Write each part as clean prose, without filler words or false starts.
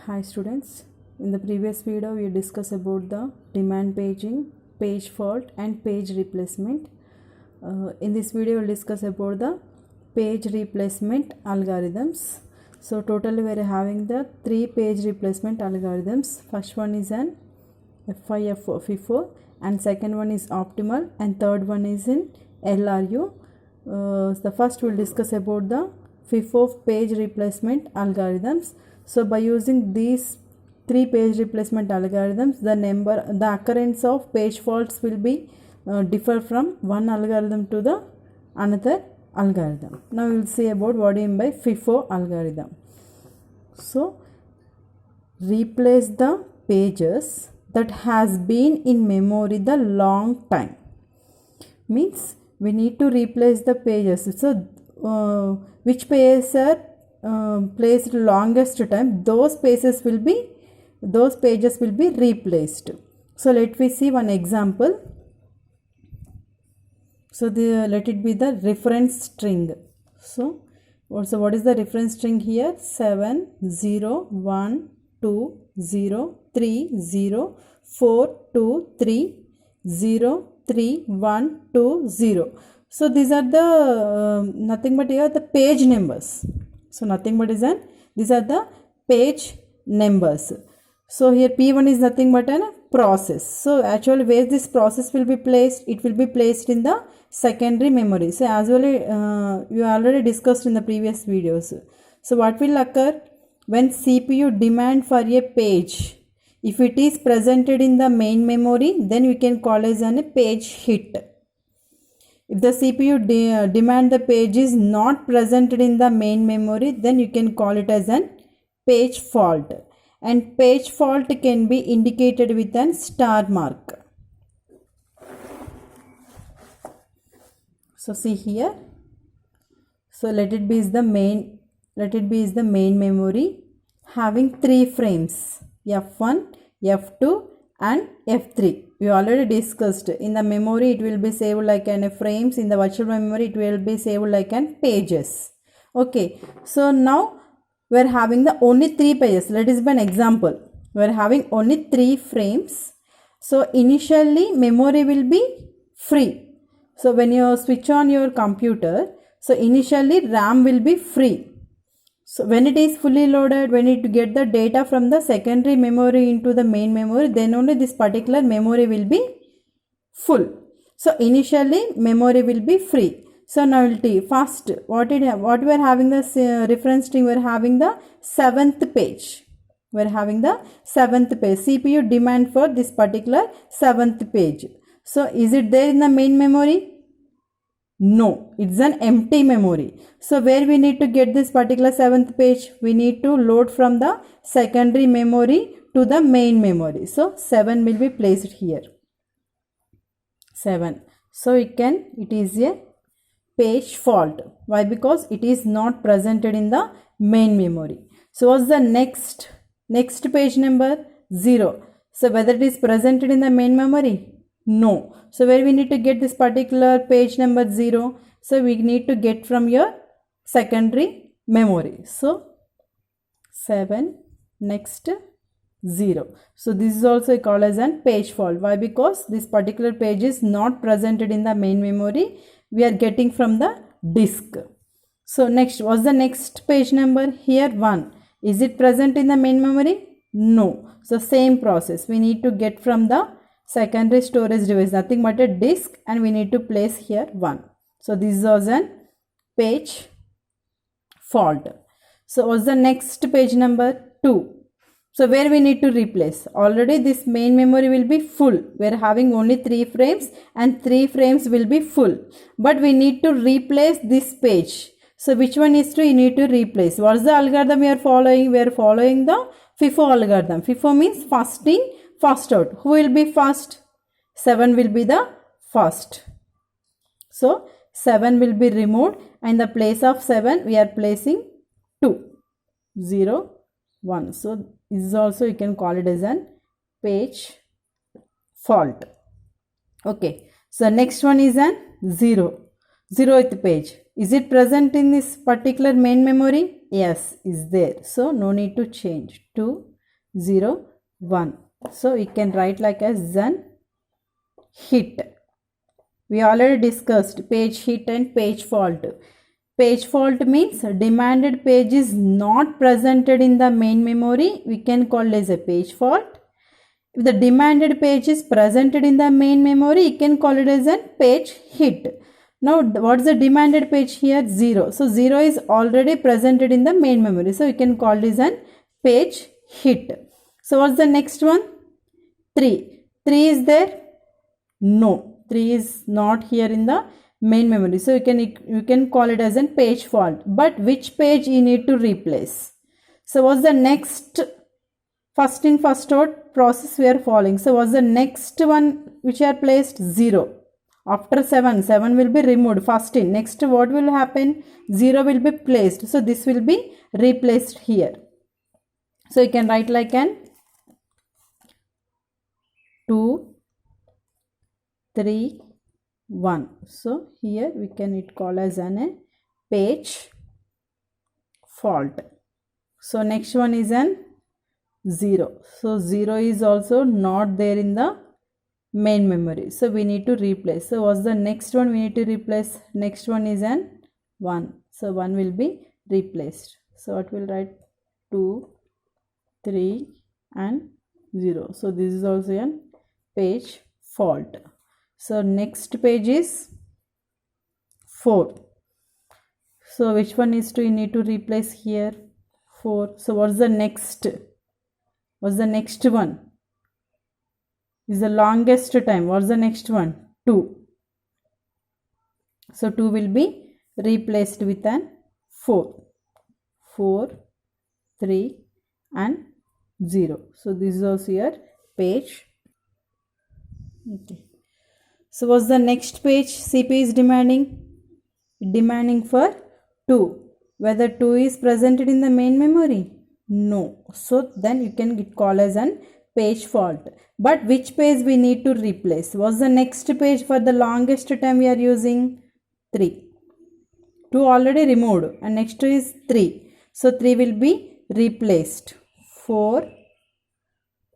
Hi students, in the previous video we discussed about the demand paging, page fault and page replacement. In this video we'll discuss about the page replacement algorithms. So totally we are having the 3 page replacement algorithms. First one is an FIFO and second one is optimal and third one is in LRU. The first we'll discuss about the FIFO page replacement algorithms. So by using these 3 page replacement algorithms, the occurrence of page faults will be differ from one algorithm to the another algorithm. Now we will see about what I mean by FIFO algorithm. So replace the pages that has been in memory the long time. Means we need to replace the pages. So which pages are placed longest time, those pages will be replaced. So let me see one example. So let it be the reference string. So what is the reference string here? 7 0 1 2 0 3 0 4 2 3 0 3 1 2 0. So these are the nothing but here the page numbers. So nothing but these are the page numbers. So here P1 is nothing but a process. So actually where this process will be placed, it will be placed in the secondary memory. So as well you already discussed in the previous videos. So what will occur when CPU demand for a page? If it is presented in the main memory, then we can call as a page hit. If the CPU demand the page is not presented in the main memory, then you can call it as an page fault. And page fault can be indicated with an star mark. So see here. So let it be is the main memory having 3 frames, F1, F2 and F3. We already discussed. In the memory it will be saved like an frames. In the virtual memory it will be saved like an pages. Okay. So now we are having the only 3 pages. Let us be an example. We are having only 3 frames. So initially memory will be free. So when you switch on your computer, so initially RAM will be free. So when it is fully loaded, when it get the data from the secondary memory into the main memory, then only this particular memory will be full. So initially memory will be free. So now we'll see first what we are having the reference string. We are having the 7th page. We are having the 7th page. CPU demand for this particular 7th page. So is it there in the main memory? No, it's an empty memory. So where we need to get this particular 7th page? We need to load from the secondary memory to the main memory. So 7 will be placed here. 7. So it is a page fault. Why? Because it is not presented in the main memory. So what's the next page number? 0. So whether it is presented in the main memory? No. So where we need to get this particular page number 0? So we need to get from your secondary memory. So 7 next 0. So this is also called as a page fault. Why? Because this particular page is not presented in the main memory. We are getting from the disk. So next, what's the next page number? Here 1. Is it present in the main memory? No. So same process. We need to get from the secondary storage device, nothing but a disk, and we need to place here 1. So this was a page fault. So what's the next page number? 2. So where we need to replace? Already this main memory will be full. We are having only 3 frames and 3 frames will be full. But we need to replace this page. So which one is to you need to replace? What is the algorithm we are following? We are following the FIFO algorithm. FIFO means first in, first out. Who will be first? 7 will be the first. So 7 will be removed and in the place of 7 we are placing 2. 0 1. So this is also you can call it as an page fault. Okay. So next one is an 0. 0th page. Is it present in this particular main memory? Yes, is there. So no need to change. 2 0, 1. So we can write like as an hit. We already discussed page hit and page fault. Page fault means demanded page is not presented in the main memory. We can call it as a page fault. If the demanded page is presented in the main memory, you can call it as a page hit. Now, what's the demanded page here? 0. So, 0 is already presented in the main memory. So, you can call this a page hit. So, what's the next one? 3. 3 is there? No. 3 is not here in the main memory. So, you can call it as a page fault. But which page you need to replace? So, what's the next? First in first out process we are following. So, what's the next one which are placed? 0. After 7, 7 will be removed. First in. Next, what will happen? 0 will be placed. So, this will be replaced here. So, you can write like an 2, 3, 1. So, here we can call as a page fault. So, next one is an 0. So, 0 is also not there in the main memory. So, we need to replace. So, what's the next one we need to replace? Next one is an 1. So, 1 will be replaced. So, what will write? 2, 3 and 0. So, this is also a page fault. So, next page is 4. So, which one is to you need to replace here? 4. So, what's the next? What's the next one? Is the longest time. What's the next one? 2. So, 2 will be replaced with an 4. 4, 3 and 0. So, this is also your page. Okay. So, what's the next page CPU is demanding? Demanding for 2. Whether 2 is presented in the main memory? No. So, then you can call as an page fault. But which page we need to replace? What's the next page for the longest time we are using? 3. 2 already removed and next is 3. So, 3 will be replaced. 4,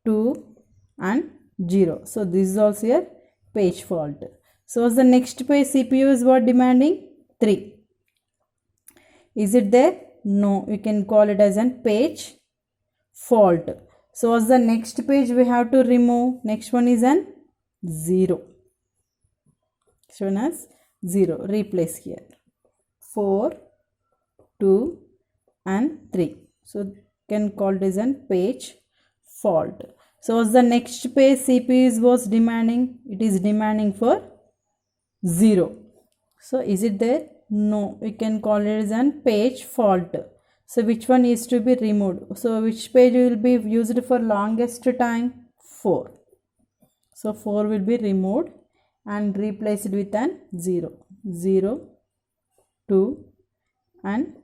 2 and 0. So, this is also a page fault. So, what's the next page CPU is what demanding? 3. Is it there? No. You can call it as a page fault. So, what's the next page we have to remove? Next one is an 0. Shown as 0. Replace here. 4, 2 and 3. So, you can call it as a page fault. So, what's the next page CPU was demanding? It is demanding for 0. So, is it there? No. We can call it as a page fault. So, which one is to be removed? So, which page will be used for longest time? 4. So, 4 will be removed and replaced with an 0. 0, 2 and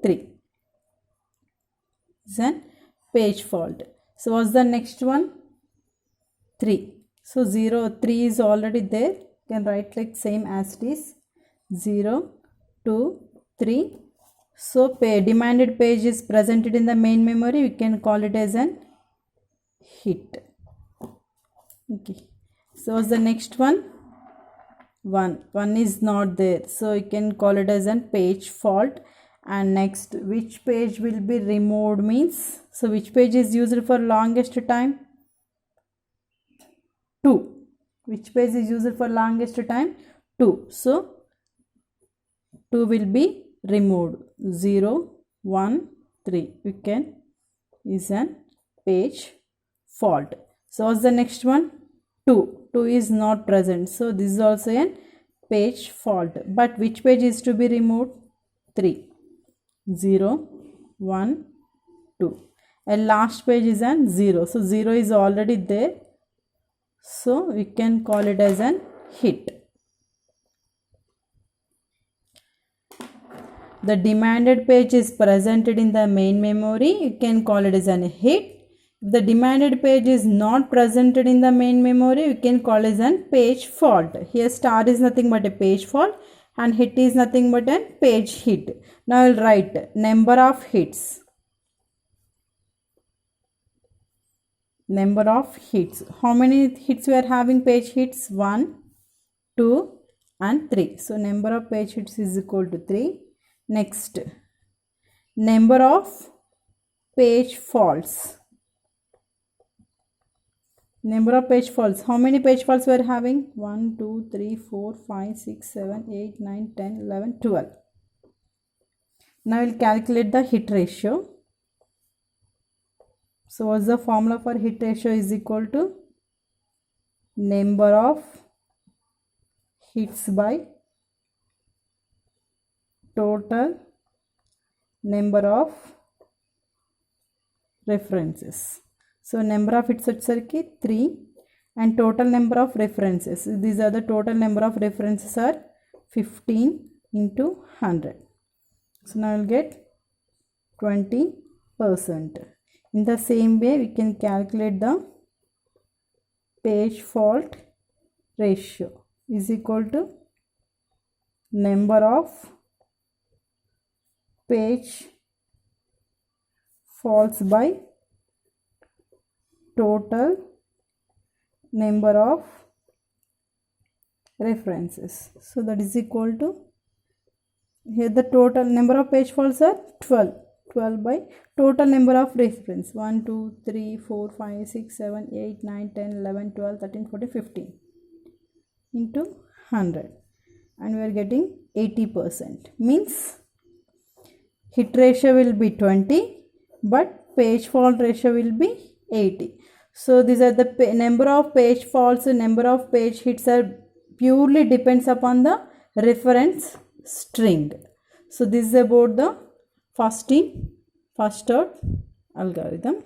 3. It's a page fault. So, what's the next one? 3. So, 0, 3 is already there. You can write like same as it is. 0, 2, 3. So, demanded page is presented in the main memory. We can call it as an hit. Okay. So, what's the next one? 1. 1 is not there. So, you can call it as a page fault. And next, which page will be removed means, so which page is used for longest time? 2. Which page is used for longest time? 2. So, 2 will be removed. 0, 1, 3. You can is an page fault. So, what's the next one? 2. 2 is not present. So, this is also a page fault. But which page is to be removed? 3. 0, 1, 2. And last page is an 0. So, 0 is already there. So, we can call it as an hit. The demanded page is presented in the main memory. You can call it as an hit. If the demanded page is not presented in the main memory, you can call it as a page fault. Here star is nothing but a page fault and hit is nothing but a page hit. Now I will write number of hits. number of hits. How many hits we are having? Page hits 1, 2 and 3. So number of page hits is equal to 3. Next, number of page faults. Number of page faults. How many page faults we are having? 1, 2, 3, 4, 5, 6, 7, 8, 9, 10, 11, 12. Now we'll calculate the hit ratio. So what's the formula for hit ratio? Is equal to number of hits by total number of references. So number of hits వచ్చేసరికి 3 and total number of references. These are the total number of references are 15 into 100. So now we'll get 20%. In the same way, we can calculate the page fault ratio is equal to number of page faults by total number of references. So that is equal to, here the total number of page faults are 12. 12 by total number of reference 1, 2, 3, 4, 5, 6, 7, 8, 9, 10, 11, 12, 13, 14, 15 into 100 and we are getting 80%. Means hit ratio will be 20 but page fault ratio will be 80. So these are the number of page faults, number of page hits are purely depends upon the reference string. So this is about the first in first out algorithm.